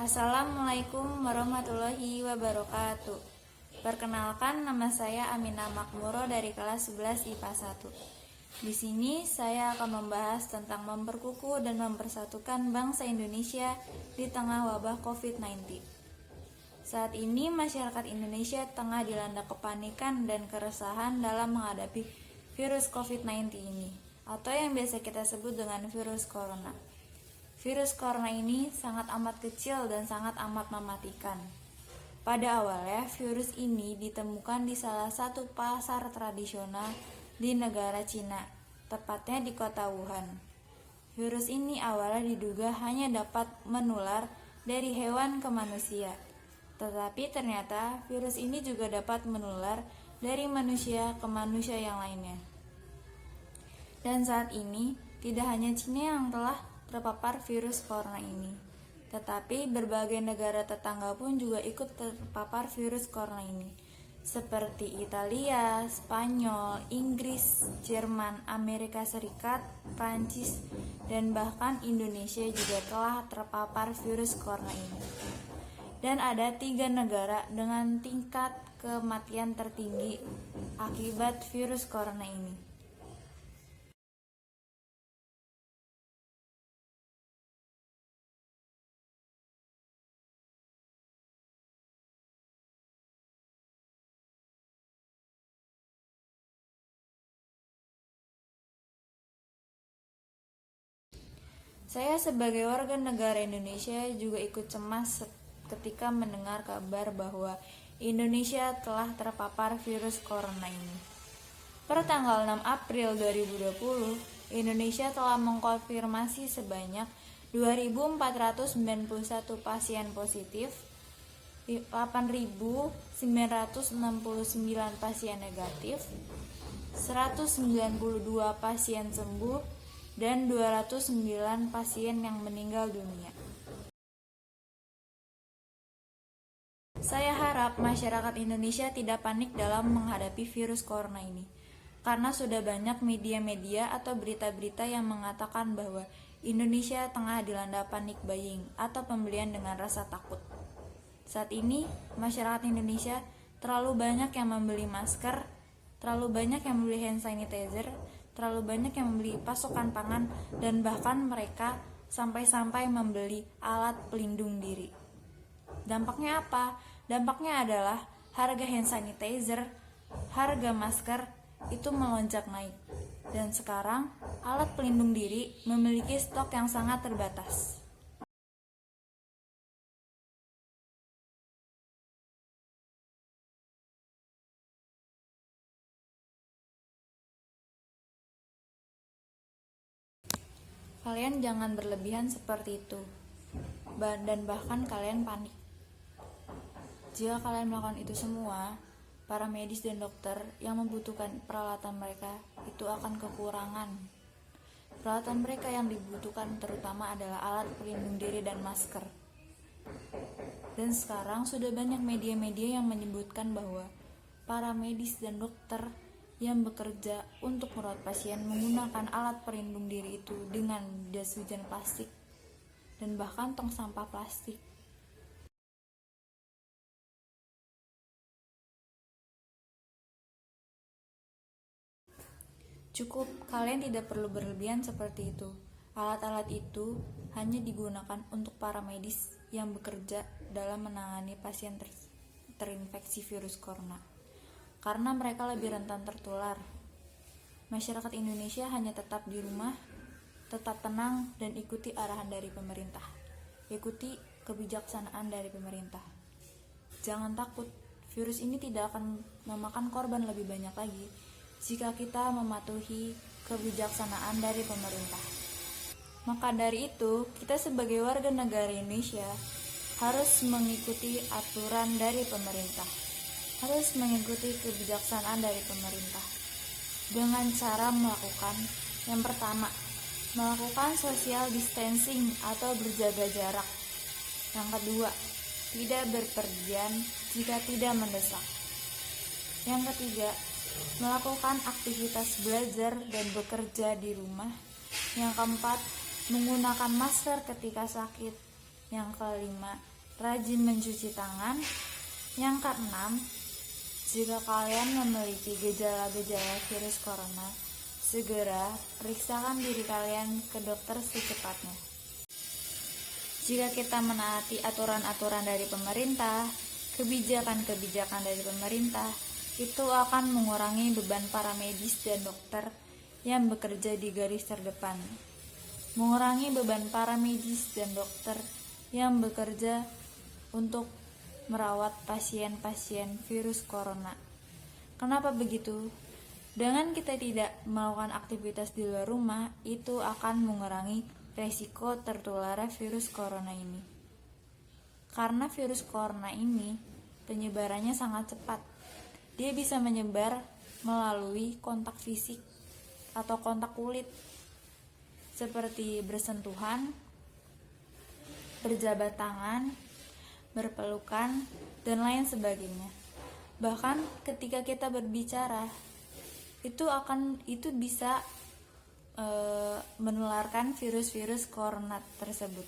Assalamualaikum warahmatullahi wabarakatuh. Perkenalkan, nama saya Aminah Makmuro dari kelas 11 IPA 1. Di sini saya akan membahas tentang memperkukuh dan mempersatukan bangsa Indonesia di tengah wabah COVID-19. Saat ini masyarakat Indonesia tengah dilanda kepanikan dan keresahan dalam menghadapi virus COVID-19 ini, atau yang biasa kita sebut dengan virus corona. Virus corona ini sangat amat kecil dan sangat amat mematikan. Pada awalnya, virus ini ditemukan di salah satu pasar tradisional di negara Cina, tepatnya di kota Wuhan. Virus ini awalnya diduga hanya dapat menular dari hewan ke manusia, tetapi ternyata virus ini juga dapat menular dari manusia ke manusia yang lainnya. Dan saat ini, tidak hanya Cina yang telah terpapar virus corona ini, tetapi berbagai negara tetangga pun juga ikut terpapar virus corona ini, seperti Italia, Spanyol, Inggris, Jerman, Amerika Serikat, Prancis, dan bahkan Indonesia juga telah terpapar virus corona ini. Dan ada 3 negara dengan tingkat kematian tertinggi akibat virus corona ini. Saya sebagai warga negara Indonesia juga ikut cemas ketika mendengar kabar bahwa Indonesia telah terpapar virus corona ini. Per tanggal 6 April 2020, Indonesia telah mengkonfirmasi sebanyak 2.491 pasien positif, 8.969 pasien negatif, 192 pasien sembuh, dan 209 pasien yang meninggal dunia. Saya harap masyarakat Indonesia tidak panik dalam menghadapi virus corona ini, karena sudah banyak media-media atau berita-berita yang mengatakan bahwa Indonesia tengah dilanda panic buying atau pembelian dengan rasa takut. Saat ini, masyarakat Indonesia terlalu banyak yang membeli masker, terlalu banyak yang membeli hand sanitizer, terlalu banyak yang membeli pasokan pangan, dan bahkan mereka sampai-sampai membeli alat pelindung diri. Dampaknya apa? Dampaknya adalah harga hand sanitizer, harga masker itu melonjak naik. Dan sekarang alat pelindung diri memiliki stok yang sangat terbatas. Kalian jangan berlebihan seperti itu, dan bahkan kalian panik. Jika kalian melakukan itu semua, para medis dan dokter yang membutuhkan peralatan mereka itu akan kekurangan. Peralatan mereka yang dibutuhkan terutama adalah alat pelindung diri dan masker. Dan sekarang sudah banyak media-media yang menyebutkan bahwa para medis dan dokter yang bekerja untuk merawat pasien menggunakan alat pelindung diri itu dengan jas hujan plastik dan bahkan tong sampah plastik. Cukup, kalian tidak perlu berlebihan seperti itu. Alat-alat itu hanya digunakan untuk para medis yang bekerja dalam menangani pasien terinfeksi virus corona, karena mereka lebih rentan tertular. Masyarakat Indonesia hanya tetap di rumah, tetap tenang, dan ikuti arahan dari pemerintah. Ikuti kebijaksanaan dari pemerintah. Jangan takut, virus ini tidak akan memakan korban lebih banyak lagi jika kita mematuhi kebijaksanaan dari pemerintah. Maka dari itu, kita sebagai warga negara Indonesia harus mengikuti aturan dari pemerintah, harus mengikuti kebijaksanaan dari pemerintah dengan cara melakukan, yang pertama, melakukan social distancing atau berjaga jarak. Yang kedua, tidak berpergian jika tidak mendesak. Yang ketiga, melakukan aktivitas belajar dan bekerja di rumah. Yang keempat, menggunakan masker ketika sakit. Yang kelima, rajin mencuci tangan. Yang keenam, jika kalian memiliki gejala-gejala virus corona, segera periksakan diri kalian ke dokter secepatnya. Jika kita menaati aturan-aturan dari pemerintah, kebijakan-kebijakan dari pemerintah, itu akan mengurangi beban para medis dan dokter yang bekerja di garis terdepan. Mengurangi beban para medis dan dokter yang bekerja untuk merawat pasien-pasien virus corona. Kenapa begitu? Dengan kita tidak melakukan aktivitas di luar rumah, itu akan mengurangi resiko tertular virus corona ini. Karena virus corona ini penyebarannya sangat cepat. Dia bisa menyebar melalui kontak fisik atau kontak kulit, seperti bersentuhan, berjabat tangan, berpelukan, dan lain sebagainya. Bahkan ketika kita berbicara, itu bisa menularkan virus-virus corona tersebut.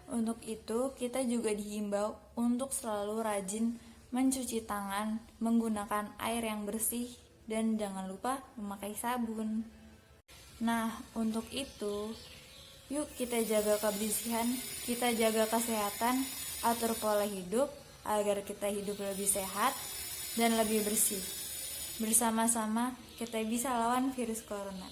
Untuk itu, kita juga dihimbau untuk selalu rajin mencuci tangan menggunakan air yang bersih dan jangan lupa memakai sabun. Nah, untuk itu, yuk kita jaga kebersihan, kita jaga kesehatan, atur pola hidup agar kita hidup lebih sehat dan lebih bersih. Bersama-sama kita bisa lawan virus corona.